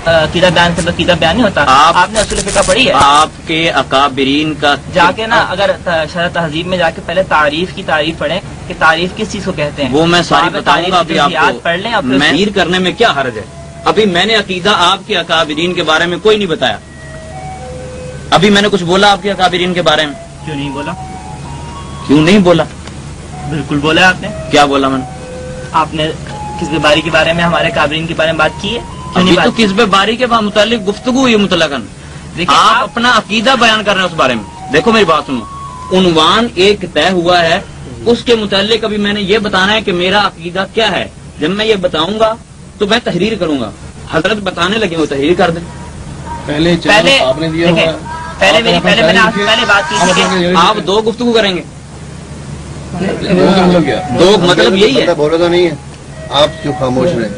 عقیدہ بیان سے عقیدہ بیان نہیں ہوتا. آپ نے اصول فقہ پڑھی ہے؟ آپ کے اکابرین کا جا کے نا اگر شرح تہذیب میں جا کے پہلے تعریف کی تعریف پڑھیں کہ تعریف کس چیز کو کہتے ہیں, وہ میں ساری بتاؤں گا. ابھی آپ کو پڑھ لیں. تحریر کرنے میں کیا حرج ہے؟ ابھی میں نے عقیدہ آپ کے اکابرین کے بارے میں کوئی نہیں بتایا. ابھی میں نے کچھ بولا آپ کے اکابرین کے بارے میں؟ کیوں نہیں بولا؟ کیوں نہیں بولا؟ بالکل بولا آپ نے. کیا بولا میں نے؟ آپ نے کسب باری کے بارے میں ہمارے اکابرین کے بارے میں بات کی ہے. ابھی تو کسب باری کے متعلق گفتگو ہوئی مطلقاً. آپ اپنا عقیدہ بیان کر رہے ہیں اس بارے میں. دیکھو میری بات سنو, عنوان ایک طے ہوا ہے, اس کے متعلق ابھی میں نے یہ بتانا ہے کہ میرا عقیدہ کیا ہے. جب میں یہ بتاؤں گا تو میں تحریر کروں گا. حضرت بتانے لگے وہ تحریر کر دیں. پہلے میں نے پہلے بات کی. آپ دو گفتگو کریں گے. دو مطلب یہی ہے. بولو تو نہیں ہے آپ کیوں خاموش رہے؟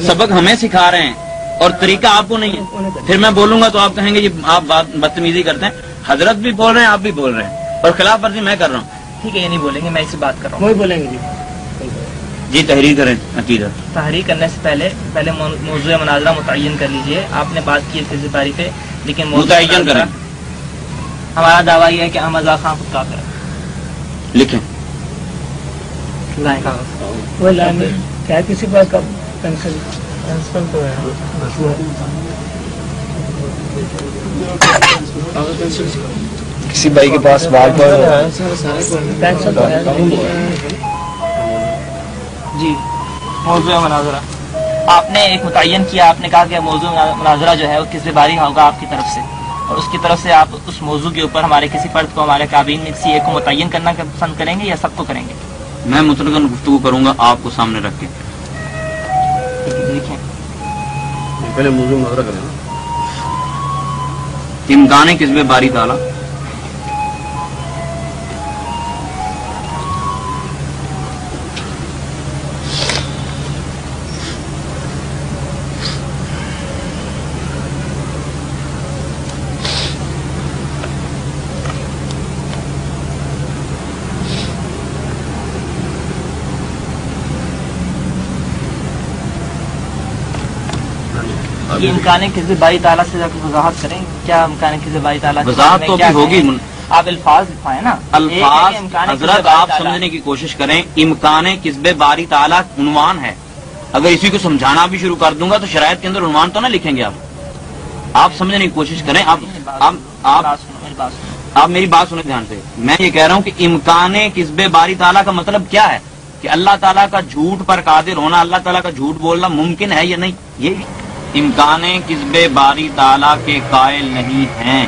سبق ہمیں سکھا رہے ہیں اور طریقہ آپ کو نہیں ہے. پھر میں بولوں گا تو آپ کہیں گے جی آپ بدتمیزی کرتے ہیں. حضرت بھی بول رہے ہیں, آپ بھی بول رہے ہیں, اور خلاف ورزی میں کر رہا ہوں. ٹھیک ہے, یہ نہیں بولیں گے, میں اس سے بات کر رہا ہوں. وہی بولیں گے جی تحریر کریں. عقیدہ تحریر کرنے سے پہلے موضوع مناظرہ متعین کر لیجئے. آپ نے بات کی کسی باری پہ, لیکن متعین کریں. ہمارا دعویٰ یہ ہے کہ احمد رضا خان خود کافر ہے. لکھیں کیا کسی بات کا پینسل تو ہے. کسی بھائی کے پاس بات پینسل تو ہے. جی موضوع مناظرہ آپ نے ایک متعین کیا. آپ نے کہا کہ موضوع مناظرہ جو ہے وہ کس باری ہوگا آپ کی طرف سے, اور اس کی طرف سے آپ اس موضوع کے اوپر ہمارے کسی فرد کو, ہمارے کابین میں کسی ایک کو متعین کرنا پسند کریں گے یا سب کو کریں گے؟ میں مطلق گفتگو کروں گا آپ کو سامنے رکھ کے. دیکھیں پہلے موضوع مناظرہ کریں. امکان کسب باری تعالیٰ یہ امکان کسی باری تعالیٰ سے وضاحت کریں. کیا امکان کسی باری تعالیٰ وضاحت تو بھی ہوگی. آپ الفاظ لکھوائیں نا. الفاظ حضرت آپ سمجھنے کی کوشش کریں. امکان کسب باری تعالیٰ عنوان ہے. اگر اسی کو سمجھانا بھی شروع کر دوں گا تو شرائط کے اندر عنوان تو نہ لکھیں گے. آپ سمجھنے کی کوشش کریں. آپ میری بات سنیں دھیان سے. میں یہ کہہ رہا ہوں کہ امکان کسب باری تعالیٰ کا مطلب کیا ہے کہ اللہ تعالیٰ کا جھوٹ پر قادر ہونا, اللہ تعالیٰ کا جھوٹ بولنا ممکن ہے یا نہیں. یہ امکان کسب باری تعالیٰ کے قائل نہیں ہیں.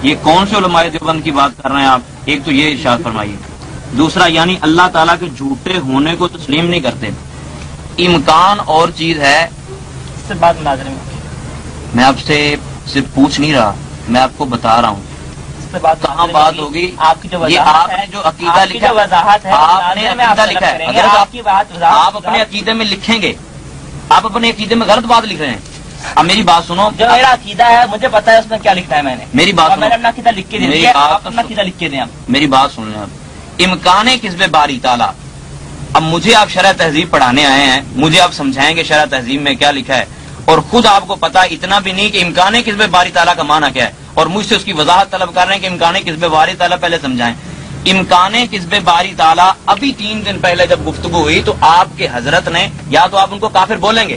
یہ کون سے علماء دیوبند کی بات کر رہے ہیں آپ؟ ایک تو یہ ارشاد فرمائیے. دوسرا یعنی اللہ تعالیٰ کے جھوٹے ہونے کو تسلیم نہیں کرتے. امکان اور چیز ہے. اس سے بات مناظرے میں آپ سے صرف پوچھ نہیں رہا, میں آپ کو بتا رہا ہوں. کہاں بات ہوگی؟ آپ کی جو آپ نے جو عقیدہ لکھا ہے, وضاحت ہے, آپ نے عقیدہ لکھا ہے. آپ اپنے عقیدے میں لکھیں گے. آپ اپنے عقیدے میں غلط بات لکھ رہے ہیں. اب میری بات سنو. جو میرا عقیدہ ہے مجھے پتا ہے اس میں کیا لکھنا ہے. میں نے میری بات میں نے اپنا عقیدہ لکھ کے دیا. آپ اپنا عقیدہ لکھ کے دیں. میری بات سن لیں. آپ امکان کسب باری تعالیٰ, اب مجھے آپ شرح تہذیب پڑھانے آئے ہیں, مجھے آپ سمجھائیں گے شرح تہذیب میں کیا لکھا ہے, اور خود آپ کو پتا اتنا بھی نہیں کہ امکان کسب باری تعالیٰ کا معنی کیا ہے, اور مجھ سے اس کی وضاحت طلب کر رہے ہیں کہ امکان کسب باری تعالیٰ پہلے سمجھائیں. امکان کسب باری تعالیٰ ابھی 3 دن پہلے جب گفتگو ہوئی تو آپ کے حضرت نے, یا تو آپ ان کو کافر بولیں گے,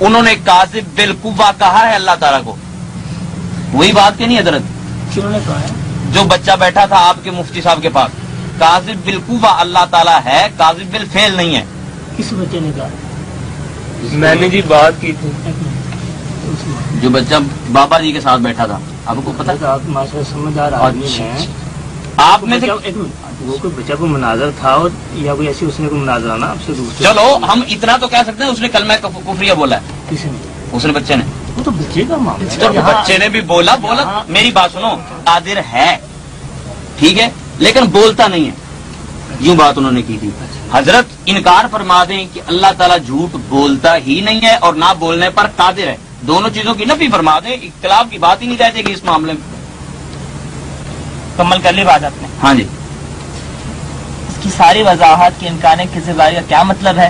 انہوں نے کاذب بالقوہ کہا ہے اللہ تعالیٰ کو. وہی بات کہ نہیں حضرت؟ کیوں نے کہا ہے؟ جو بچہ بیٹھا تھا آپ کے مفتی صاحب کے پاس, کاذب بالقوہ اللہ تعالیٰ ہے, کاذب بالفعل نہیں ہے. کس بچے نے کہا؟ میں نے جی بات کی تھی. جو بچہ بابا جی کے ساتھ بیٹھا تھا, آپ کو پتا؟ آپ ماشاءاللہ سمجھدار آدمی ہیں. آپ میں سے وہ کوئی بچہ کو مناظر تھا اور یا کوئی ایسی اس نے کوئی مناظرہ نا آپ سے دوسرے. چلو ہم اتنا تو کہہ سکتے ہیں اس نے کلمہ کفریہ بولا ہے. کسی نے؟ اس نے بچے نے. وہ تو بچے کا معاملہ. تو بچے نے بھی بولا. میری بات سنو, قادر ہے ٹھیک ہے لیکن بولتا نہیں ہے. یوں بات انہوں نے کی تھی. حضرت انکار فرما دیں کہ اللہ تعالیٰ جھوٹ بولتا ہی نہیں ہے اور نہ بولنے پر قادر ہے, دونوں چیزوں کی نفی فرما دیں, اختلاف کی بات ہی نہیں رہتی کہ اس معاملے میں. کمل کر لی بات آپ نے. ہاں جی. اس کی ساری وضاحت کے امکان کسی باری کا کیا مطلب ہے,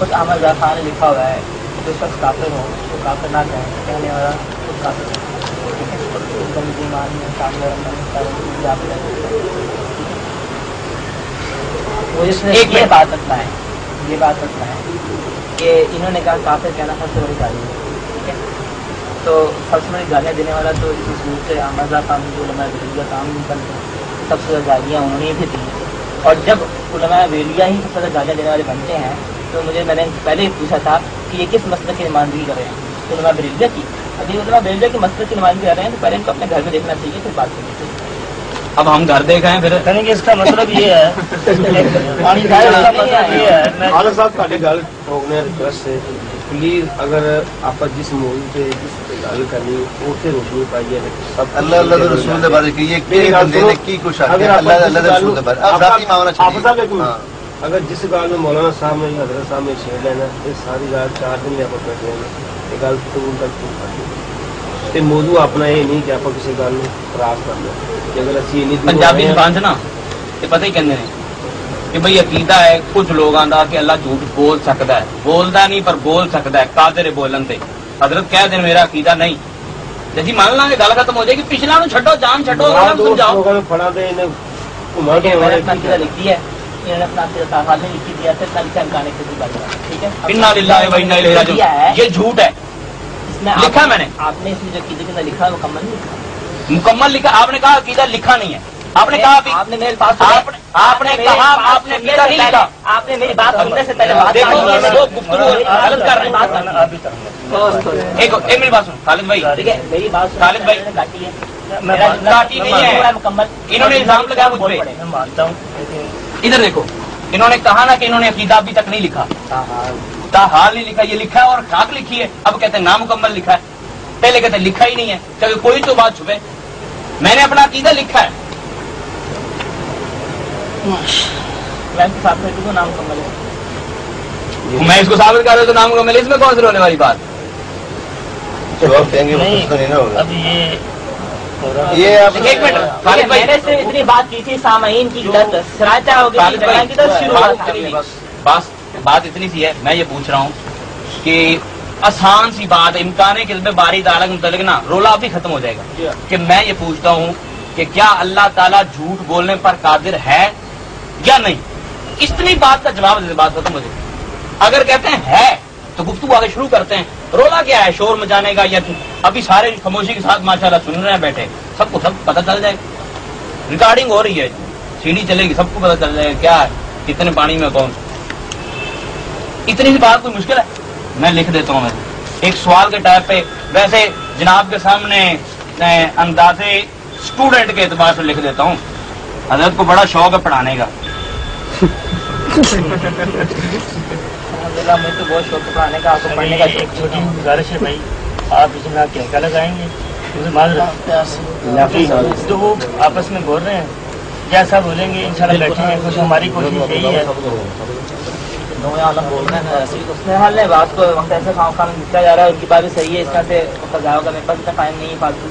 خود احمد رضا خان نے لکھا ہوا ہے جو شخص کافر ہو وہ کافر نہ کہیں، کہنے والا خود کافر ہے. وہ جس نے یہ بات بتلائے کہ انہوں نے کہا کافر کہنا سب سے بڑی گالی ہے. ٹھیک ہے، تو سب سے بڑی گالیاں دینے والا تو اس صورت سے احمد رضا خان جو علماء بیریا کام بنتے ہیں سب سے زیادہ گالیاں انہوں نے بھی دی ہیں. اور جب علماء بیریا ہی سب سے زیادہ گالیاں دینے والے بنتے ہیں تو میں نے پہلے ہی پوچھا تھا کہ یہ کس مسئلے کی نمائندگی کر رہے ہیں، علماء بیریا کی. ابھی علماء بیریا کے مسئلے کی نمائندگی کر رہے ہیں تو پہلے ان کو اپنے گھر میں دیکھنا چاہیے پھر بات کرنی چاہیے. اب ہم گھر دیکھ آئے پھر کہیں گے اس کا مطلب یہ ہے خالد صاحب کا گل ہونے ریکویسٹ ہے پلیز اگر آپ جس موضوع سے جس گل کرنی اسے روشنی پائیے. اللہ اللہ کے رسول کے بارے کی یہ بندے نے کی کچھ اللہ اللہ کے رسول کے بارے اب ذاتی معاملہ چاہیے. اگر جس گل میں مولانا صاحب نے حضرت صاحب نے چھیڑ لینا یہ ساری رات 4 دن میں آپ بیٹھے ہیں یہ گل قبول کر کے موضوع اپنا یہ نہیں کہ آپ کسی گل خراب کر لیں. اگر اچھی پنجابی زبان سے نا یہ پتہ ہی کہنے کہ بھئی عقیدہ ہے کچھ لوگ آندا کہ اللہ جھوٹ بول سکتا ہے، بولدا نہیں پر بول سکتا ہے، قادر ہے بولن تے. حضرت کہہ دیں میرا عقیدہ نہیں جی مان لاں گے گل ختم ہو جائے گی. پچھلا نو چھڈو جان چھڈو سمجھاؤ. پڑا دے گھما کے لکھی ہے انہوں نے اپنا حال میں لکھی دیا پھر لکھا امکانے کی بات. ٹھیک ہے، انا للہ و انا الیہ راجعون یہ جھوٹ ہے لکھا میں نے. آپ نے اس میں جو عقیدے کے اندر لکھا ہے مکمل نہیں لکھا. مکمل لکھا. آپ نے کہا عقیدہ لکھا نہیں ہے. آپ نے کہا آپ نے میرے پاس آپ نے کہا آپ نے عقیدہ نہیں لکھا. آپ نے میری بات سننے سے پہلے بات دیکھو لوگ گفتگو غلط کر رہے ہیں. ایک منٹ بات سن خالد بھائی. ٹھیک ہے میری بات خالد بھائی کاٹی ہے کاٹی نہیں ہے مکمل. انہوں نے الزام لگایا مجھ پہ. مانتا ہوں ادھر دیکھو انہوں نے کہا نا کہ انہوں نے عقیدہ ابھی تک نہیں لکھا تاحال نہیں لکھا. یہ لکھا ہے اور خاک لکھی ہے. اب کہتے ہیں نامکمل لکھا ہے. پہلے کہتے ہیں لکھا ہی نہیں ہے. چاہے کوئی تو بات چھپے میں نے اپنا عقیدہ لکھا ہے. نامکمل ہے میں اس کو ثابت کر رہا ہوں تو نامکمل ہے. اس میں کون سی رونے والی بات. اب یہ آپ ایک منٹ خالد بھائی میں نے سے اتنی بات کی تھی سامعین کی سراچا ہو گئی بات اتنی سی ہے. میں یہ پوچھ رہا ہوں کہ آسان سی بات امکان کسب باری تعالیٰ کے متعلق نا رولا بھی ختم ہو جائے گا کہ میں یہ پوچھتا ہوں کہ کیا اللہ تعالیٰ جھوٹ بولنے پر قادر ہے یا نہیں. اتنی بات کا جواب دے بات ختم ہو جائے. اگر کہتے ہیں ہے تو گفتگو آگے شروع کرتے ہیں. رولا کیا ہے شور مچانے کا یا ابھی سارے خاموشی کے ساتھ ماشاءاللہ سن رہے ہیں بیٹھے سب کو سب پتہ چل جائے گا. ریکارڈنگ ہو رہی ہے سی ڈی چلے گی سب کو پتہ چل جائے گا کیا ہے کتنے پانی میں کون. اتنی سی بات کوئی مشکل ہے. میں لکھ دیتا ہوں. میں ایک سوال کے ٹائپ پہ ویسے جناب کے سامنے اندازے اسٹوڈنٹ کے اعتبار سے لکھ دیتا ہوں. حضرت کو بڑا شوق ہے پڑھانے کا. مجھے تو بہت شوق پڑھانے کا آپ کو پڑھنے کا. ایک چھوٹی گزارش ہے بھائی آپ اس میں کہکا لگائیں گے تو وہ آپس میں بول رہے ہیں جیسا بولیں گے انشاءاللہ بیٹھیں گے. کچھ ہماری کوشش یہی ہے. عالم بول رہے ہیں اس میں حال ہے بات کو وقت ایسے خام خام لکھا جا رہا ہے. ان کی بات بھی صحیح ہے. اس طرح سے خزا ہوگا میرے پاس اتنا ٹائم نہیں ہے فالتو.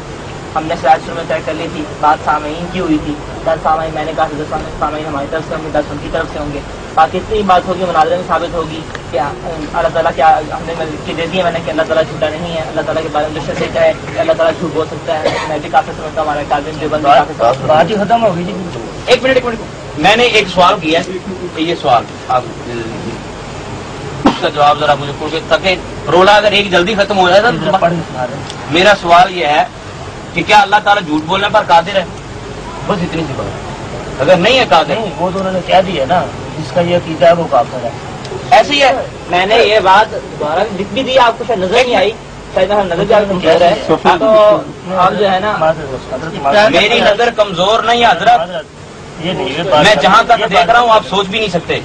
ہم نے شاید شروع میں طے کر لی تھی بات سامعین کی ہوئی تھی. 10 سامعین میں نے کہا 10 سامعین ہماری طرف سے ہوں گے 10 ان کی طرف سے ہوں گے. باقی اتنی بات ہوگی مناظرے میں ثابت ہوگی کہ اللہ تعالیٰ کیا ہم نے لکھ کے دے دی ہے میں نے کہ اللہ تعالیٰ جھوٹا نہیں ہے. اللہ تعالیٰ کے بارے میں جو شخص ہے کہ اللہ تعالیٰ جھوٹ بول سکتا ہے. میں بھی کافی سمجھتا ہوں ہمارے کاظم دیوبند بات ہی ختم ہوگی. جی ایک منٹ میں نے ایک سوال کیا ہے کہ یہ سوال آپ اس کا جواب ذرا مجھے پوچھ تاکہ رولا اگر ایک جلدی ختم ہو جائے تو میرا سوال یہ ہے کہ کیا اللہ تعالیٰ جھوٹ بولنے پر قادر ہے. بس اتنی سی بات. اگر نہیں ہے قادر نہیں وہ تو انہوں نے کہہ دیا نا جس کا یہ عقیدہ ہے وہ کافر ہے. ایسی ہے. میں نے یہ بات دوبارہ لکھ بھی دی آپ کو شاید نظر نہیں آئی. شاید نظر بھی آپ کو کہہ رہے ہیں تو آپ جو ہے نا میری نظر کمزور نہیں ہے حضرت. میں جہاں تک دیکھ رہا ہوں آپ سوچ بھی نہیں سکتے.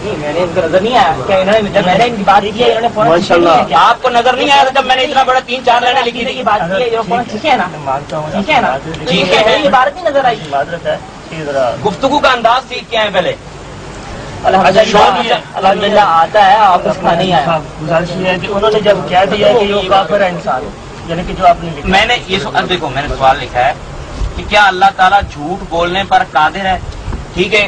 میں نے ان کو نظر نہیں آیا کہ انہوں نے جب میں نے ان کی بات کی ہے انہوں نے آپ کو نظر نہیں آیا جب میں نے اتنا بڑا 3-4 لائنیں لکھی تھی. بات کی ہے ٹھیک ہے نا ٹھیک ہے نا ٹھیک ہے. یہ بات نہیں نظر آئی. گفتگو کا انداز سیکھ کے آئے پہلے. الحمدللہ آتا ہے آپ اس کا نہیں آیا. گزارش یہ ہے کہ انہوں نے جب کہہ دیا کہ یہ کافر ہے انسان یعنی کہ جو آپ نے میں نے یہ دیکھو میں نے سوال لکھا ہے کہ کیا اللہ تعالیٰ جھوٹ بولنے پر قادر ہے. ٹھیک ہے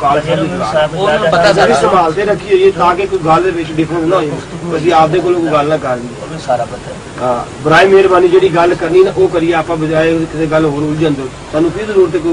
ਕਾਲ ਉਹਨੂੰ ਪਤਾ ਸਾਰੀ ਸੰਭਾਲ ਕੇ ਰੱਖੀ ਹੋਈ ਹੈ ਤਾਂ ਕਿ ਕੋਈ ਗੱਲ ਦੇ ਵਿੱਚ ਡਿਫਰੈਂਸ ਨਾ ਹੋਏ, ਅਸੀਂ ਆਪਦੇ ਕੋਲੋਂ ਕੋਈ ਗੱਲ ਨਾ ਕਰ ਲਈਏ। ਉਹ ਸਾਰਾ ਪਤਾ ਹਾਂ ਬਰਾਏ ਮਿਹਰਬਾਨੀ ਜਿਹੜੀ ਗੱਲ ਕਰਨੀ ਨਾ ਉਹ ਕਰੀਏ, ਆਪਾਂ ਬਜਾਏ ਕਿਸੇ ਗੱਲ ਹੋਰ ਉਲਝਣ ਦਿਓ, ਸਾਨੂੰ ਕੀ ਜ਼ਰੂਰਤ ਹੈ ਕੋਈ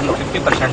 50%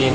3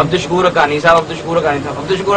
ਅਬਦੁਲ ਸ਼ਕੂਰ ਹਕਾਨੀ ਸਾਹਿਬ ਅਬਦੁਲ ਸ਼ਕੂਰ ਹਕਾਨੀ ਸਾਹਿਬ ਅਬਦੁਲ ਸ਼ਕੂਰ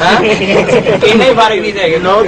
ਹੈ ਇੰਨੇ ਹੀ ਫਰਕ ਨਹੀਂ ਦੇਗੇ 9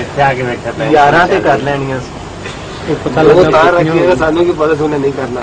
ਇੱਥੇ ਆ ਕੇ ਬੈਠਾ ਪੈ 11 ਤੇ ਕਰ ਲੈਣੀਆਂ ਪਤਾ ਲੱਗਾ ਤਾਰ ਰੱਖੀਏਗਾ ਸਾਨੂੰ ਕੀ ਪਤਾ ਸੁਣੇ ਨਹੀਂ ਕਰਨਾ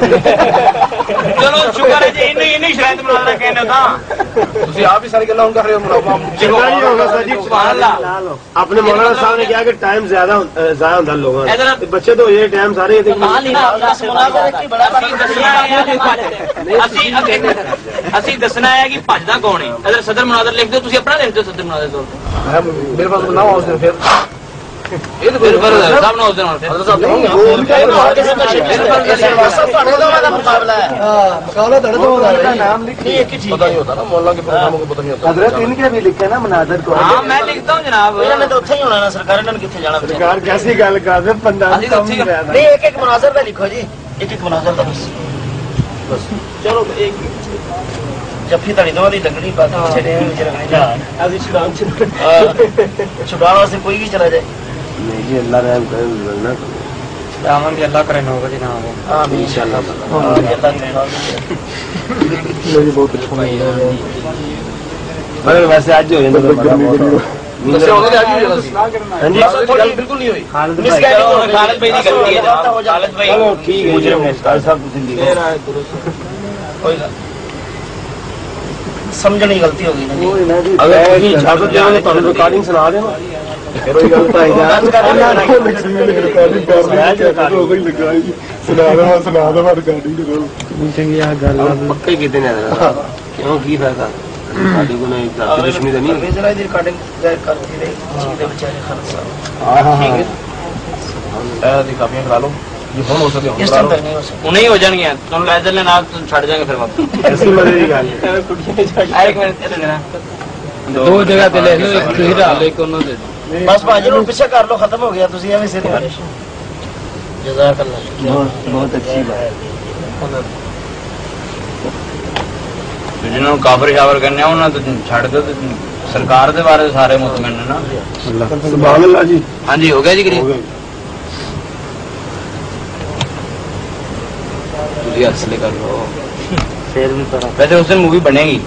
چلو شکر ہے جی انہیں شرائط مناظرہ کہنے تھا تھی آپ ہی ساری گلا ہوں کر رہے ہو سبحان اللہ. اپنے مولانا صاحب نے کیا کہ ٹائم زیادہ ضائع ہوتا لوگوں کا بچے تو یہ ٹائم سارے اسی دسنا ہے کہ بھجدا کون ہے. اگر صدر مناظر لکھ دو تھی اپنا لکھ دو صدر مناظر طور میرے پاس نہ ہو پھر حضرت ان کے بھی لکھے نا مناظر کو. ہاں میں لکھتا ہوں جناب. ہونا نا سرکار کتنے جانا سرکار کیسی گل کر دے بندہ نہیں ایک مناظر کا لکھو جی ایک مناظر کا بس چلو ایک جفی تڑی دو لگنی چھڑا واسطے کوئی بھی چلا جائے. نہیں جی اللہ رحم کرے دامن بھی اللہ کرے ہوگا جی نام بہت ویسے آج ہو بالکل نہیں ہوئی. خالد بھائی کی غلطی ہے جناب. خالد بھائی ٹھیک ہے سمجھنے کی غلطی ہوگی. ریکارڈنگ سنا دیں پکے کتنے کیوں کی فائدہ دشمنی تو نہیں کاپیاں کرا لو ہو سکے انہیں ہو جان گیا تم لائزر نے نام چھڑ جائیں گے پھر واپس. ایک منٹ دو جگہ تے لے لو ایک ڈال ایک انہوں دے بس بھاجی نوں پیچھے کر لو ختم ہو گیا. تسی ایویں سے جزاک اللہ بہت اچھی بات. جنہوں کافر شاور کرنے انہوں نے چھڑ دو. سرکار دے بارے سارے مطمئن نا. سبحان اللہ جی. ہاں جی ہو گیا جی قریب. اصل کر لو ویسے اس دن مووی بنے گی.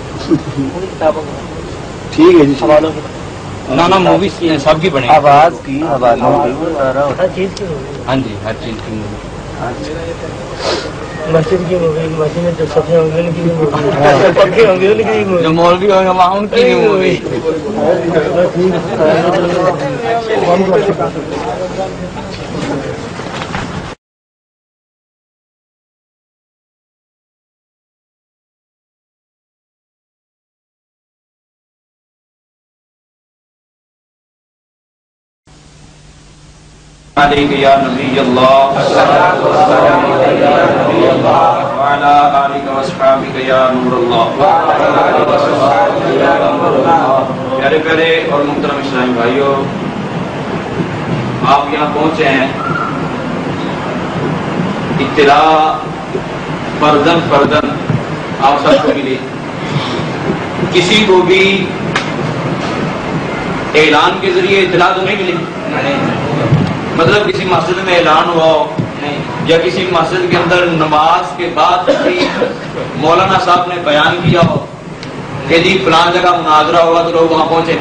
ٹھیک ہے جی. نہ مووی سب کی بنے گی. آواز کی آواز ہر چیز کی ہاں جی ہر چیز کی مووی. مسجد کی مووی مسجد میں جو صفحے ہوں گے ان کی بھی مووی پکے ہوں گے ان کی بھی مووی جو مولوی ہوگا وہاں ان کی بھی مووی. علیک یا نبی اللہ وعلی آلک واصحابک یا نور اللہ. پیارے پیارے اور محترم اسلامی بھائیوں، آپ یہاں پہنچے ہیں اطلاع فردن فردن آپ سب کو ملی. کسی کو بھی اعلان کے ذریعے اطلاع تو نہیں ملی. مطلب کسی مسجد میں اعلان ہوا ہو یا کسی مسجد کے اندر نماز کے بعد کسی مولانا صاحب نے بیان کیا ہو کہ جی فلان جگہ مناظرہ ہوگا تو لوگ وہاں پہنچے.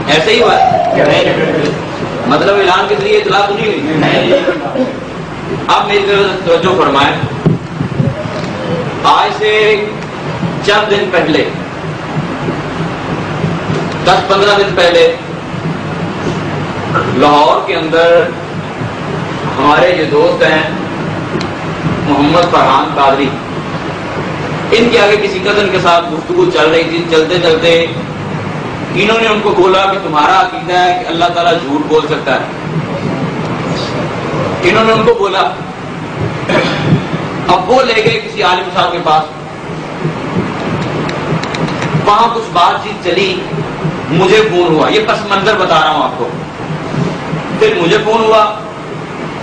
ایسے ہی ہوا مطلب اعلان کے ذریعے اطلاع تو نہیں ہوئی. آپ میری طرف توجہ فرمائیں. آج سے چند دن پہلے 10-15 دن پہلے لاہور کے اندر ہمارے جو دوست ہیں محمد فرحان قادری، ان کے آگے کسی کزن کے ساتھ گفتگو چل رہی تھی. چلتے چلتے انہوں نے ان کو بولا کہ تمہارا عقیدہ ہے کہ اللہ تعالیٰ جھوٹ بول سکتا ہے. انہوں نے ان کو بولا. اب وہ لے گئے کسی عالم صاحب کے پاس. وہاں کچھ بات چیت چلی. مجھے فون ہوا. یہ پس منظر بتا رہا ہوں آپ کو. پھر مجھے فون ہوا.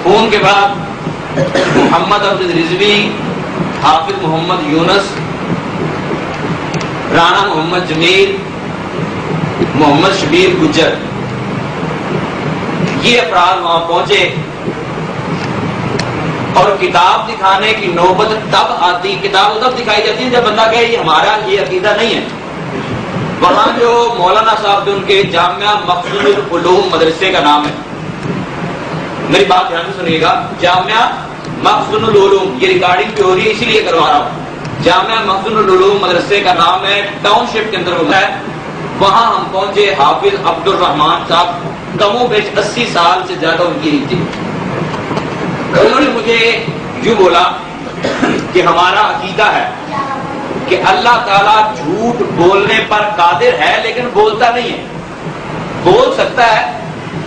فون کے بعد محمد عبد رضوی، حافظ محمد یونس، رانا محمد جمیل، محمد شبیر گجر، یہ افراد وہاں پہنچے اور کتاب دکھانے کی نوبت تب آتی. کتاب تب دکھائی جاتی ہے جب بندہ کہے یہ ہمارا یہ عقیدہ نہیں ہے. وہاں جو مولانا صاحب تھے ان کے جامعہ مخزون العلوم مدرسے کا نام ہے، میری بات دھیان سے سنیے گا، جامعہ مخزون العلوم، یہ ریکارڈنگ پہ ہو رہی ہے اسی لیے کروا رہا ہوں، جامعہ مخزون العلوم مدرسے کا نام ہے، ٹاؤن شپ کے اندر ہوتا ہے۔ وہاں ہم پہنچے، حافظ عبد الرحمان صاحب کم و بیش 80 سال سے زیادہ ان کی ایج تھی۔ انہوں نے مجھے یوں بولا کہ ہمارا عقیدہ ہے کہ اللہ تعالیٰ جھوٹ بولنے پر قادر ہے لیکن بولتا نہیں ہے، بول سکتا ہے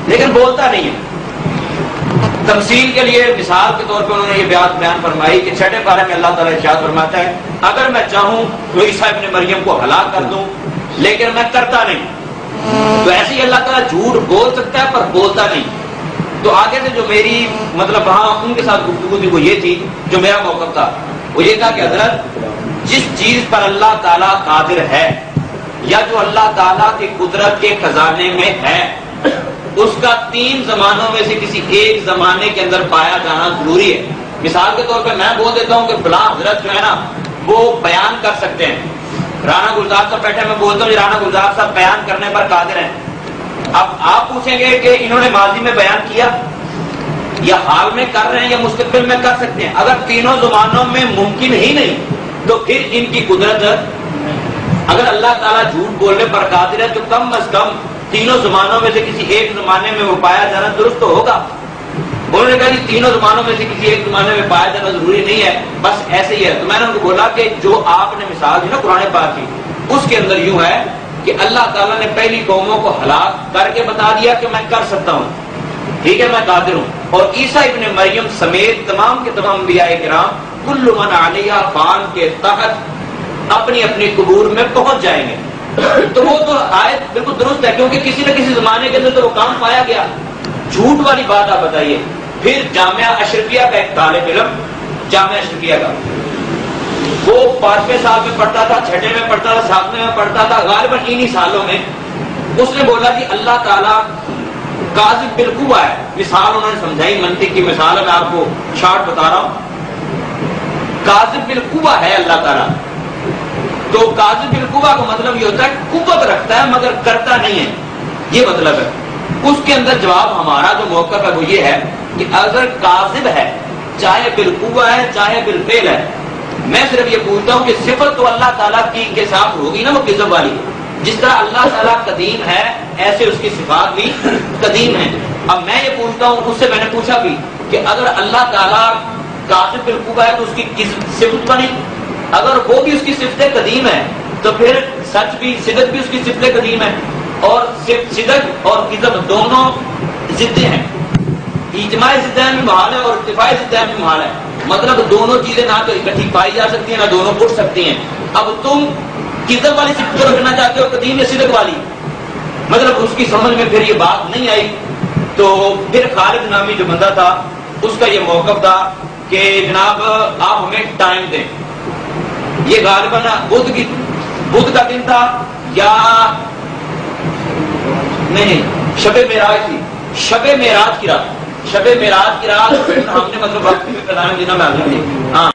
لیکن بولتا نہیں ہے۔ تمثیل کے لیے مثال کے طور پر انہوں نے یہ بیان فرمائی کہ 6 پارے میں اللہ تعالیٰ ارشاد فرماتا ہے اگر میں چاہوں تو عیسیٰ ابن مریم کو ہلاک کر دوں لیکن میں کرتا نہیں۔ تو ایسے ہی اللہ تعالیٰ جھوٹ بول سکتا ہے پر بولتا نہیں۔ تو آگے سے جو میری مطلب وہاں ان کے ساتھ گفتگو تھی وہ یہ تھی، جو میرا موقف تھا وہ یہ تھا کہ حضرت جس چیز پر اللہ تعالیٰ قادر ہے یا جو اللہ تعالیٰ کی قدرت کے خزانے میں ہے اس کا 3 زمانوں میں سے کسی ایک زمانے کے اندر پایا جانا ضروری ہے۔ مثال کے طور پہ میں بول دیتا ہوں کہ فلاں حضرت جو ہے نا وہ بیان کر سکتے ہیں، رانا گلزار صاحب بیٹھے، میں بولتا ہوں جی رانا گلزار صاحب بیان کرنے پر قادر ہیں۔ اب آپ پوچھیں گے کہ انہوں نے ماضی میں بیان کیا یا حال میں کر رہے ہیں یا مستقبل میں کر سکتے ہیں؟ اگر تینوں زمانوں میں ممکن ہی نہیں تو پھر ان کی قدرت، اگر اللہ تعالیٰ جھوٹ بولنے پر قادر ہے تو کم از کم تینوں زمانوں میں سے کسی ایک زمانے میں وہ پایا جانا درست تو ہوگا۔ انہوں نے کہا کہ تینوں زمانوں میں سے کسی ایک زمانے میں پایا جانا ضروری نہیں ہے، بس ایسے ہی ہے۔ تو میں نے ان کو بولا کہ جو آپ نے مثال دی نا قرآن پاک کی، اس کے اندر یوں ہے کہ اللہ تعالیٰ نے پہلی قوموں کو ہلاک کر کے بتا دیا کہ میں کر سکتا ہوں، ٹھیک ہے، میں قادر ہوں۔ اور عیسیٰ ابن مریم سمیت تمام کے تمام انبیاء کرام کل من علیہ فان کے تحت اپنی اپنی قبور میں پہنچ جائیں گے۔ تو وہ تو آیت بالکل درست ہے، کیونکہ کسی نہ کسی زمانے کے اندر تو وہ کام پایا گیا۔ جھوٹ والی بات آپ بتائیے۔ پھر جامعہ اشرفیہ کا ایک طالب علم، جامعہ اشرفیہ کا، وہ 5ویں سال میں پڑھتا تھا، 6 میں پڑھتا تھا، 7 میں پڑھتا تھا، غالباً انہی سالوں میں اس نے بولا کہ اللہ تعالیٰ کاذب بالقوہ ہے۔ مثال انہوں نے سمجھائی، منطق کی مثال ہے، میں آپ کو شارٹ بتا رہا ہوں۔ کاذب بالقوہ ہے اللہ تعالیٰ، تو کاذب بالقوہ کا مطلب یہ ہوتا ہے قوت رکھتا ہے مگر کرتا نہیں ہے، یہ مطلب ہے۔ اس کے اندر جواب ہمارا جو موقف ہے وہ یہ ہے کہ اگر کاذب ہے، چاہے بالقوہ ہے چاہے بالفعل ہے، میں صرف یہ پوچھتا ہوں کہ صفت تو اللہ تعالیٰ کی کے ساتھ ہوگی نا وہ کذب والی۔ جس طرح اللہ تعالیٰ قدیم ہے ایسے اس کی صفات بھی قدیم ہیں۔ اب میں یہ پوچھتا ہوں، اس سے میں نے پوچھا بھی کہ اگر اللہ تعالیٰ کاذب بالقوہ ہے تو اس کی صفت بنی، اگر وہ بھی اس کی صفتیں قدیم ہے تو پھر سچ بھی، صدق بھی اس کی صفتیں قدیم ہے، اور صدق اور کذب دونوں ضدیں ہیں، اجماع ضدین بھی محال ہے اور اتفاق ضدین بھی محال ہے، مطلب دونوں چیزیں نہ تو اکٹھی پائی جا سکتی ہیں نہ دونوں اٹھ سکتی ہیں۔ اب تم کذب والی صفت کو رکھنا چاہتے ہو قدیم یا صدق والی، مطلب اس کی سمجھ میں پھر یہ بات نہیں آئی۔ تو پھر خالد نامی جو بندہ تھا اس کا یہ موقف تھا کہ جناب آپ ہمیں ٹائم دیں۔ یہ غالباً بدھ کا دن تھا یا نہیں، شب معراج تھی، شب معراج کی رات، شب معراج کی رات ہم نے مطلب وقت میں پردان دینا میں آگے ہاں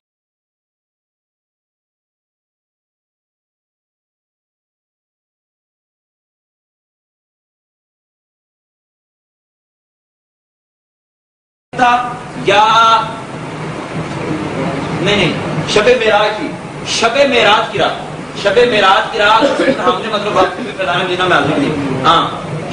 یا نہیں، شب معراج تھی، شب معراج کی رات، شب معراج کی رات ہم نے مطلب وقت میں پردان دینا میں آگے ہاں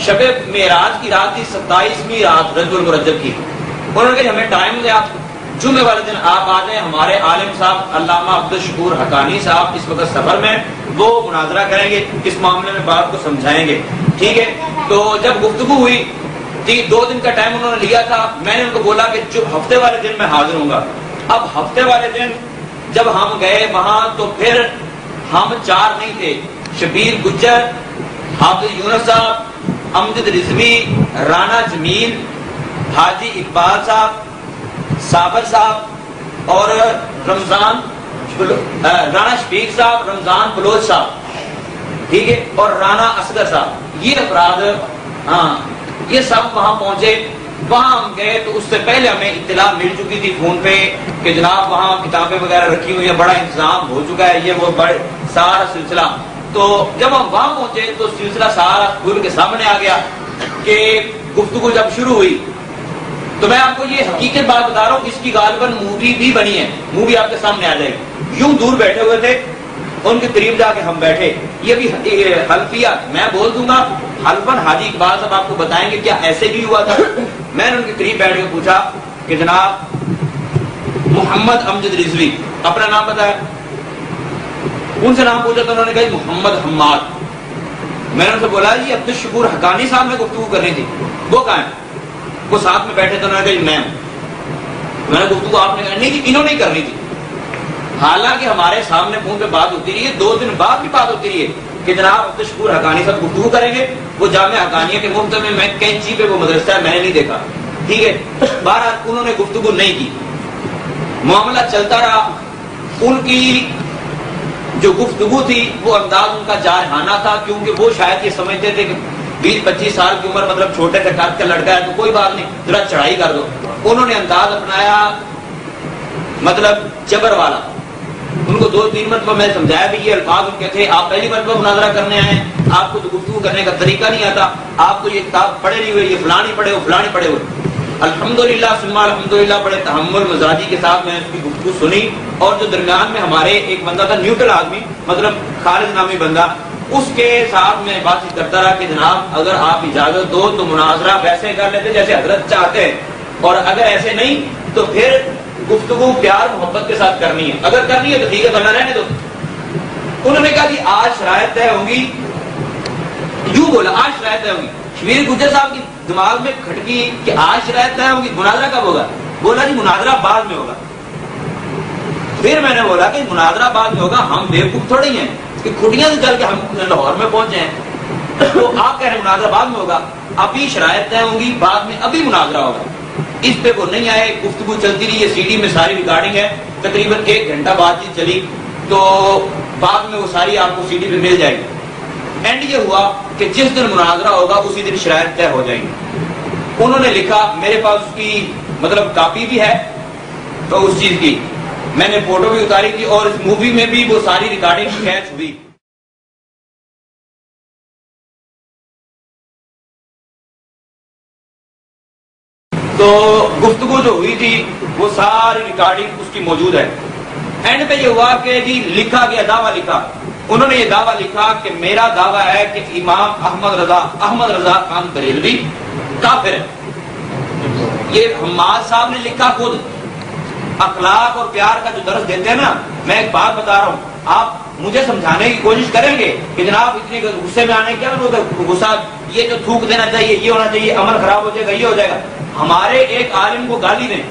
شب معراج کی رات تھی، 27ویں رات رجب المرجب کی۔ انہوں نے کہا ہمیں ٹائم دے، آپ جمعے والے دن آپ آ جائیں، ہمارے عالم صاحب علامہ عبدالشکور حقانی صاحب اس وقت سفر میں، وہ مناظرہ کریں گے، اس معاملے میں بات کو سمجھائیں گے، ٹھیک ہے۔ تو جب گفتگو ہوئی 2 دن کا ٹائم انہوں نے لیا تھا، میں نے ان کو بولا کہ جو ہفتے والے دن میں حاضر ہوں گا۔ اب ہفتے والے دن جب ہم گئے وہاں تو پھر ہم 4 نہیں تھے، شبیر گجر، حافظ یونس صاحب، امجد رضوی، رانا جمیل، حاجی اقبال صاحب، صابر صاحب اور رمضان رانا شفیق صاحب، رمضان بلوچ صاحب، ٹھیک ہے، اور رانا اصغر صاحب، یہ افراد ہاں یہ سب وہاں پہنچے۔ وہاں ہم گئے تو اس سے پہلے ہمیں اطلاع مل چکی تھی فون پہ کہ جناب وہاں کتابیں وغیرہ رکھی ہوئی ہیں، بڑا انتظام ہو چکا ہے، یہ وہ بڑے سارا سلسلہ۔ تو جب ہم وہاں پہنچے تو سلسلہ سارا کھل کے سامنے آ گیا کہ گفتگو جب شروع ہوئی تو میں آپ کو یہ حقیقت بات بتا رہا ہوں، اس کی غالباً مووی بھی بنی ہے، مووی آپ کے سامنے آ جائے گی۔ یوں دور بیٹھے ہوئے تھے، ان کے قریب جا کے ہم بیٹھے، یہ بھی حلفیہ میں بول دوں گا، حلفاً حاجی اقبال صاحب آپ کو بتائیں گے کیا ایسے بھی ہوا تھا۔ میں نے ان کے قریب بیٹھ کے پوچھا کہ جناب محمد امجد رضوی، اپنا نام بتایا، ان سے نام پوچھا تو انہوں نے کہا محمد حماد۔ میں نے ان سے بولا جی عبد الشکور حقانی صاحب میں گفتگو کرنی تھی، وہ کہاں ہے؟ وہ ساتھ میں بیٹھے تو انہوں نے کہا میں نے گفتگو آپ نے کہا نہیں جی انہوں نے کرنی تھی۔ حالانکہ ہمارے سامنے فون پہ بات ہوتی رہی ہے، 2 دن بعد بھی بات ہوتی رہی ہے کہ جناب عبد الشکور حقانی صاحب گفتگو کریں گے، وہ جامعہ حقانیہ کے مفت میں کینچی پہ وہ مدرسہ ہے، میں نے نہیں دیکھا، ٹھیک ہے۔ بہرحال انہوں نے گفتگو نہیں کی، معاملہ چلتا رہا۔ ان کی جو گفتگو تھی وہ انداز ان کا جارحانہ تھا، کیونکہ وہ شاید یہ سمجھتے تھے کہ 20-25 سال کی عمر مطلب چھوٹے سے قد کا لڑکا ہے تو کوئی بات نہیں، ذرا چڑھائی کر دو۔ انہوں نے انداز اپنایا مطلب جبر والا۔ ان کو 2-3 مرتبہ میں سمجھایا بھی، یہ الفاظ ان کے تھے، آپ پہلی مرتبہ مناظرہ کرنے آئے ہیں، آپ کو تو گفتگو کرنے کا طریقہ نہیں آتا، آپ تو یہ کتاب پڑھے نہیں ہوئے، یہ فلانی پڑھے ہو فلانی پڑھے ہوئے۔ الحمدللہ ثم الحمدللہ بڑے تحمل مزاجی کے ساتھ میں نے اس کی گفتگو سنی، اور جو درمیان میں ہمارے ایک بندہ تھا نیوٹرل آدمی، مطلب خالد نامی بندہ، اس کے ساتھ میں بات چیت کرتا رہا کہ جناب اگر آپ اجازت دو تو مناظرہ ویسے کر لیتے جیسے حضرت چاہتے ہیں، اور اگر ایسے نہیں تو پھر گفتگو پیار محبت کے ساتھ کرنی ہے، اگر کرنی ہے تو ٹھیک ہے ورنہ رہنے دو۔ انہوں نے کہا جی آج شرائط طے ہوں گی، یوں بولا آج شرائط طے ہوں گی۔ شبیر گجر صاحب کی دماغ میں کھٹکی کہ آج شرائط طے ہوں گی، مناظرہ کب ہوگا؟ بولا جی مناظرہ بعد میں ہوگا۔ پھر میں نے بولا کہ مناظرہ بعد میں ہوگا، ہم بیوقوف تھوڑے ہی ہیں کہ کھٹیاں سے چل کے ہم لاہور میں پہنچے ہیں، تو آپ کہہ رہے ہیں مناظرہ بعد میں ہوگا، ابھی شرائط طے ہوں گی، بعد میں ابھی مناظرہ ہوگا۔ اس پہ وہ نہیں آئے، گفتگو چلتی رہی، یہ سی ڈی میں ساری ریکارڈنگ ہے، تقریباً 1 گھنٹہ بات چیت چلی، تو بعد میں وہ ساری آپ کو سی ڈی پہ مل جائے گی۔ اینڈ یہ ہوا کہ جس دن مناظرہ ہوگا اسی دن شرائط طے ہو جائیں گی۔ انہوں نے لکھا، میرے پاس اس کی مطلب کاپی بھی ہے تو اس چیز کی میں نے فوٹو بھی اتاری تھی، اور اس مووی میں بھی وہ ساری ریکارڈنگ کیچ ہوئی۔ تو گفتگو جو ہوئی تھی وہ ساری ریکارڈنگ اس کی موجود ہے۔ اینڈ پہ یہ ہوا کہ جی لکھا گیا، دعویٰ لکھا، انہوں نے یہ دعویٰ لکھا کہ میرا دعویٰ ہے کہ امام احمد رضا خان بریلوی کافر ہے۔ یہ حماد صاحب نے لکھا، خود اخلاق اور پیار کا جو درس دیتے ہیں نا، میں ایک بات بتا رہا ہوں، آپ مجھے سمجھانے کی کوشش کریں گے کہ جناب اتنی غصے میں آنے کیا غصہ، یہ جو تھوک دینا چاہیے، یہ ہونا چاہیے، عمل خراب ہو جائے گا، یہ ہو جائے گا۔ ہمارے ایک عالم کو گالی دیں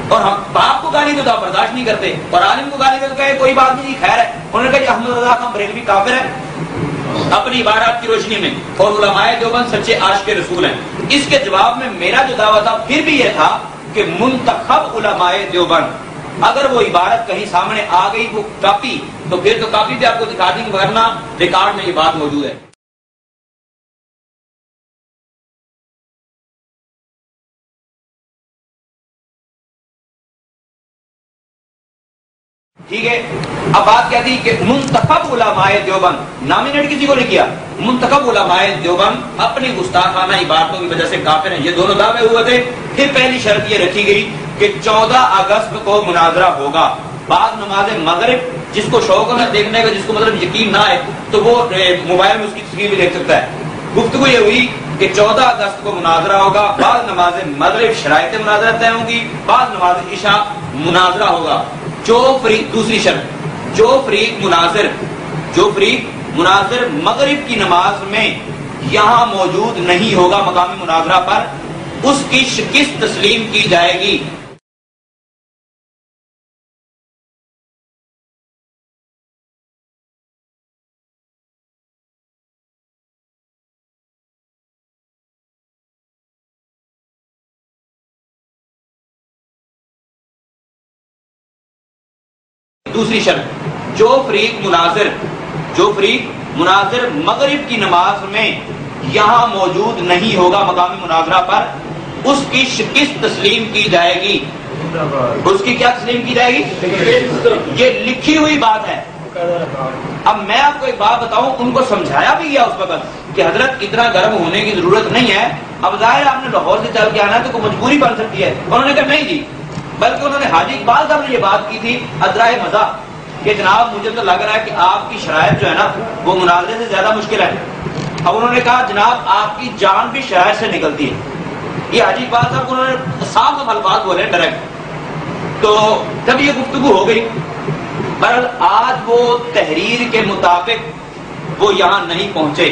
اور ہم باپ کو گالی دیں تو آپ برداشت نہیں کرتے، اور عالم کو گالی دیں تو کہے کوئی بات نہیں خیر ہے۔ انہوں نے کہا کہ احمد رضا خان بریلوی کافر ہے اپنی عبارات کی روشنی میں، اور علماء دیوبند سچے عاشق رسول ہیں۔ اس کے جواب میں میرا جو دعویٰ تھا پھر بھی یہ تھا کہ منتخب علماء دیوبند، اگر وہ عبارت کہیں سامنے آ گئی وہ کاپی، تو پھر تو کاپی بھی آپ کو دکھا دیں گے، ورنہ ریکارڈ میں یہ بات موجود ہے۔ ٹھیک ہے، اب بات کیا تھی کہ منتخب علماء دیوبند، نامینیٹ کسی کو نہیں کیا، منتخب علماء دیوبند اپنی گستاخانہ عبارتوں کی وجہ سے کافر ہیں، یہ دونوں دعوے ہوئے تھے۔ پھر پہلی شرط یہ رکھی گئی کہ 14 اگست کو مناظرہ ہوگا بعد نماز مغرب، جس کو شوق ہے دیکھنے کا، جس کو مطلب یقین نہ ہے تو وہ موبائل میں اس کی تصویر بھی دیکھ سکتا ہے۔ گفتگو یہ ہوئی کہ 14 اگست کو مناظرہ ہوگا، بعد نماز مغرب شرائط مناظرہ طے ہوں گی، بعد نماز عشاء مناظرہ ہوگا۔ جو فریق، دوسری شرط، جو فریق مناظر مغرب کی نماز میں یہاں موجود نہیں ہوگا مقامی مناظرہ پر، اس کی شکست تسلیم کی جائے گی۔ دوسری شرط، جو فریق مناظر مغرب کی نماز میں یہاں موجود نہیں ہوگا مقامی مناظرہ پر، اس کی شکست تسلیم کی جائے گی۔ اس کی کیا تسلیم کی جائے گی؟ یہ لکھی ہوئی بات ہے، اب میں آپ کو ایک بات بتاؤں، ان کو سمجھایا بھی گیا اس وقت کہ حضرت اتنا گرم ہونے کی ضرورت نہیں ہے، اب ظاہر آپ نے لاہور سے چل کے آنا ہے تو کوئی مجبوری بن سکتی ہے. انہوں نے کہا نہیں جی، بلکہ انہوں نے حاجی اقبال صاحب نے یہ بات کی تھی ادرائے مزہ کہ جناب مجھے تو لگ رہا ہے کہ آپ کی شرائط جو ہے نا وہ مناظرے سے زیادہ مشکل ہے. اب انہوں نے کہا جناب آپ کی جان بھی شرائط سے نکلتی ہے. یہ حاجی اقبال صاحب انہوں نے صاف الفاظ بولے ڈائریکٹ. تو جب یہ گفتگو ہو گئی، بہرحال آج وہ تحریر کے مطابق وہ یہاں نہیں پہنچے.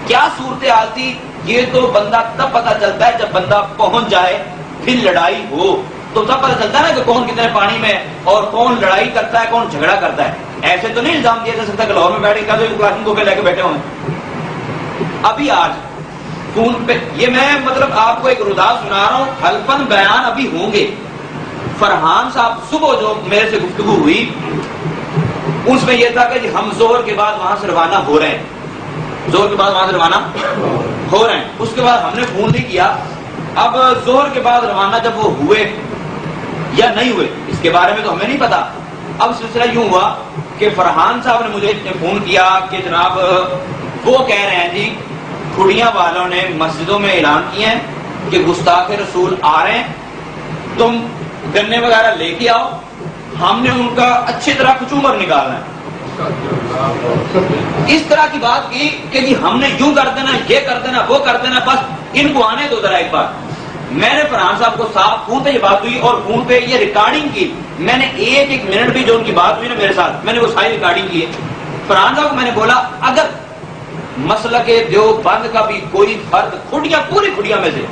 کیا صورتحال تھی یہ تو بندہ تب پتہ چلتا ہے جب بندہ پہنچ جائے، پھر لڑائی ہو تو تب پتہ چلتا ہے نا کہ کون کتنے پانی میں اور کون لڑائی کرتا ہے کون جھگڑا کرتا ہے. ایسے تو نہیں الزام دیا جا سکتا کہ لاہور میں بیٹھے کا تو کلاشن کو لے کے بیٹھے ہوئے. ابھی آج فون پہ یہ میں مطلب آپ کو ایک ردا سنا رہا ہوں، حلفاً بیان ابھی ہوں گے. فرحان صاحب صبح جو میرے سے گفتگو ہوئی اس میں یہ تھا کہ جی ہم زہر کے بعد وہاں سے روانہ ہو رہے ہیں، زہر کے بعد وہاں سے روانہ ہو رہے ہیں. اس کے بعد ہم نے فون نہیں کیا. اب زہر کے بعد روانہ جب وہ ہوئے یا نہیں ہوئے اس کے بارے میں تو ہمیں نہیں پتا. اب سلسلہ یوں ہوا کہ فرحان صاحب نے مجھے فون کیا کہ جناب وہ کہہ رہے ہیں جی کھڑیاں والوں نے مسجدوں میں اعلان کیے ہیں کہ گستاخ رسول آ رہے ہیں، تم گنے وغیرہ لے کے آؤ، ہم نے ان کا اچھی طرح کچومر نکالنا ہے. اس طرح کی بات کی کہ جی ہم نے یوں کر دینا، یہ کر دینا، وہ کر دینا، بس ان کو آنے دو ذرا ایک بار. میں نے فرحان صاحب کو صاحب فون پہ یہ بات ہوئی اور فون پہ یہ ریکارڈنگ کی. میں نے ایک منٹ بھی جو ان کی بات ہوئی نا میرے ساتھ میں نے وہ ساری ریکارڈنگ کی ہے. فرحان صاحب کو میں نے بولا اگر مسلک دیوبند کا بھی کوئی فرد کھڑیاں پوری کھڑیاں میں سے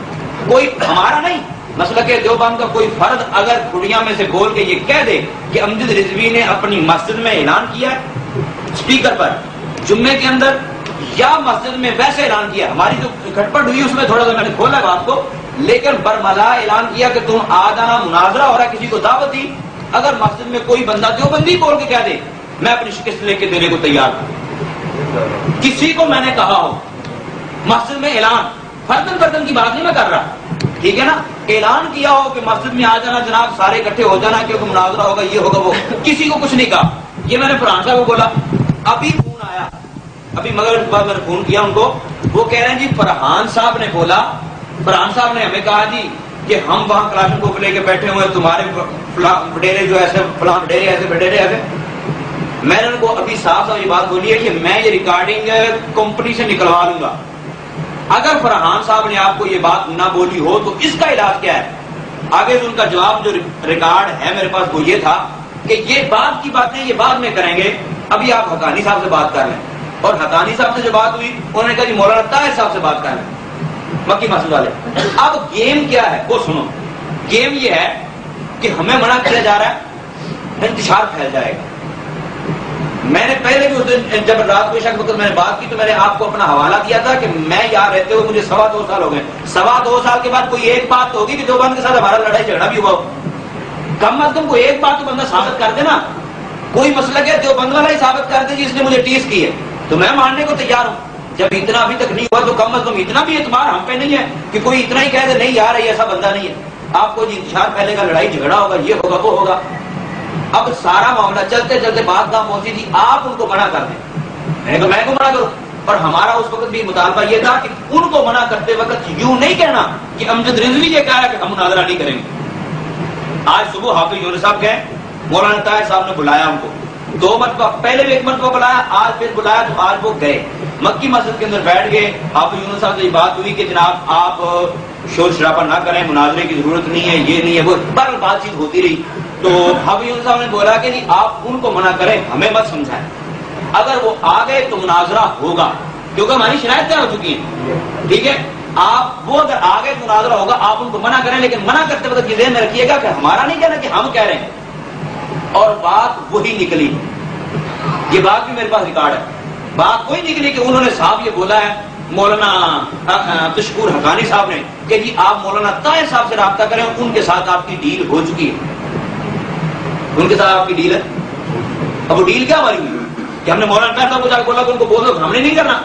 کوئی ہمارا نہیں، مسلک دیوبند کا کوئی فرد اگر کھڑیاں میں سے بول کے یہ کہہ دے کہ امجد رضوی نے اپنی مسجد میں اعلان کیا ہے اسپیکر پر جمعے کے اندر یا مسجد میں ویسے اعلان کیا، ہماری جو کھٹپٹ ہوئی اس میں تھوڑا سا میں نے کھولا بات کو، لیکن برملا اعلان کیا کہ تم آ جانا، مناظرہ ہو رہا ہے، کسی کو دعوت دی. اگر مسجد میں کوئی بندہ دیوبندی بول کے کہہ دے میں اپنی شکست لے کے دینے کو تیار ہوں. کسی کو میں نے کہا ہو مسجد میں اعلان، فردن کی بات نہیں میں کر رہا، ٹھیک ہے نا، اعلان کیا ہو کہ مسجد میں آ جانا جناب، سارے اکٹھے ہو جانا کیونکہ مناظرہ ہوگا، یہ ہوگا وہ، کسی کو کچھ نہیں کہا. یہ میں نے فرحان صاحب کو بولا. ابھی فون آیا، ابھی مگر بعد میں نے فون کیا ان کو، وہ کہہ رہے ہیں جی فرحان صاحب نے بولا، فرحان صاحب نے ہمیں کہا جی کہ ہم وہاں کلاشن کو لے کے بیٹھے ہوئے، تمہارے وڈیرے جو ایسے فلاں وڈیرے ایسے وڈیرے ایسے. میں نے ان کو ابھی صاف صاف یہ بات بولی ہے کہ میں یہ ریکارڈنگ کمپنی سے نکلوا لوں گا. اگر فرحان صاحب نے آپ کو یہ بات نہ بولی ہو تو اس کا علاج کیا ہے؟ آگے ان کا جواب جو ریکارڈ ہے میرے پاس وہ یہ تھا کہ یہ بات کی باتیں یہ بعد میں کریں گے، ابھی آپ حقانی صاحب سے بات کر لیں. اور حقانی صاحب سے جو بات ہوئی انہوں نے کہا جی مولانا طاہر صاحب سے بات کر لیں، مکی مسجد والے. اب گیم کیا ہے وہ سنو. گیم یہ ہے کہ ہمیں منع کیا جا رہا ہے، انتشار پھیل جائے گا. میں نے پہلے بھی اس دن جب رات کو شک وقت میں نے بات کی تو میں نے آپ کو اپنا حوالہ دیا تھا کہ میں یہاں رہتے ہوئے مجھے 2.25 سال ہو گئے. 2.25 سال کے بعد کوئی ایک بات تو ہوگی کہ دیوبند کے ساتھ ہمارا لڑائی جھگڑا بھی ہوا ہو. کم از کم کوئی ایک بات تو بندہ ثابت کر دے نا. کوئی مسئلہ کیا دیوبند والا ہی ثابت کر دے جس نے مجھے ٹیس کی ہے تو میں ماننے کو تیار ہوں. جب اتنا ابھی تک نہیں ہوا تو کم از کم اتنا بھی اعتبار ہم پہ نہیں ہے کہ کوئی اتنا ہی کہہ دے نہیں یار ایسا بندہ نہیں ہے. آپ کو انتشار پھیلے گا، لڑائی جھگڑا ہوگا، یہ ہوگا وہ ہوگا. اب سارا معاملہ چلتے چلتے بات کہاں پہنچی تھی، آپ ان کو منع کر دیں. میں کو منع کروں. اور ہمارا اس وقت بھی مطالبہ یہ تھا کہ ان کو منع کرتے وقت یوں نہیں کہنا کہ امجد رضوی یہ کہہ رہا کہ ہم مناظرہ نہیں کریں گے. آج صبح حافظ یونس صاحب گئے، مولانا طاہر صاحب نے بلایا ان کو 2 مرتبہ، پہلے بھی 1 مرتبہ بلایا، آج پھر بلایا تو آج وہ گئے مکی مسجد کے اندر بیٹھ گئے. حافظ یونس صاحب سے یہ بات ہوئی کہ جناب آپ شور شرابہ نہ کریں، مناظرے کی ضرورت نہیں ہے، یہ نہیں ہے وہ، بار بات چیت ہوتی رہی. تو حافظ یونس صاحب نے بولا کہ جی آپ ان کو منع کریں، ہمیں مت سمجھائیں. اگر وہ آ گئے تو مناظرہ ہوگا کیونکہ ہماری شرائط طے ہو چکی ہیں، ٹھیک ہے. آپ وہ اگر آ گئے تو مناظرہ ہوگا، آپ ان کو منع کریں، لیکن منع کرتے وقت یہ ذہن میں رکھیے گا کہ ہمارا نہیں کہنا کہ ہم کہہ رہے ہیں. اور بات وہی نکلی. یہ بات بھی میرے پاس ریکارڈ ہے. بات وہی نکلی کہ انہوں نے صاحب یہ بولا ہے مولانا تشکور حقانی صاحب نے کہ جی آپ مولانا طاہر صاحب سے رابطہ کریں، ان کے ساتھ آپ کی ڈیل ہو چکی ہے. ان کے ساتھ آپ کی ڈیل ہے. اب وہ ڈیل کیا ہماری ہوئی کہ ہم نے مولانا طاہر صاحب کو جا کے بولا کہ ان کو بول دو ہم نے نہیں کرنا.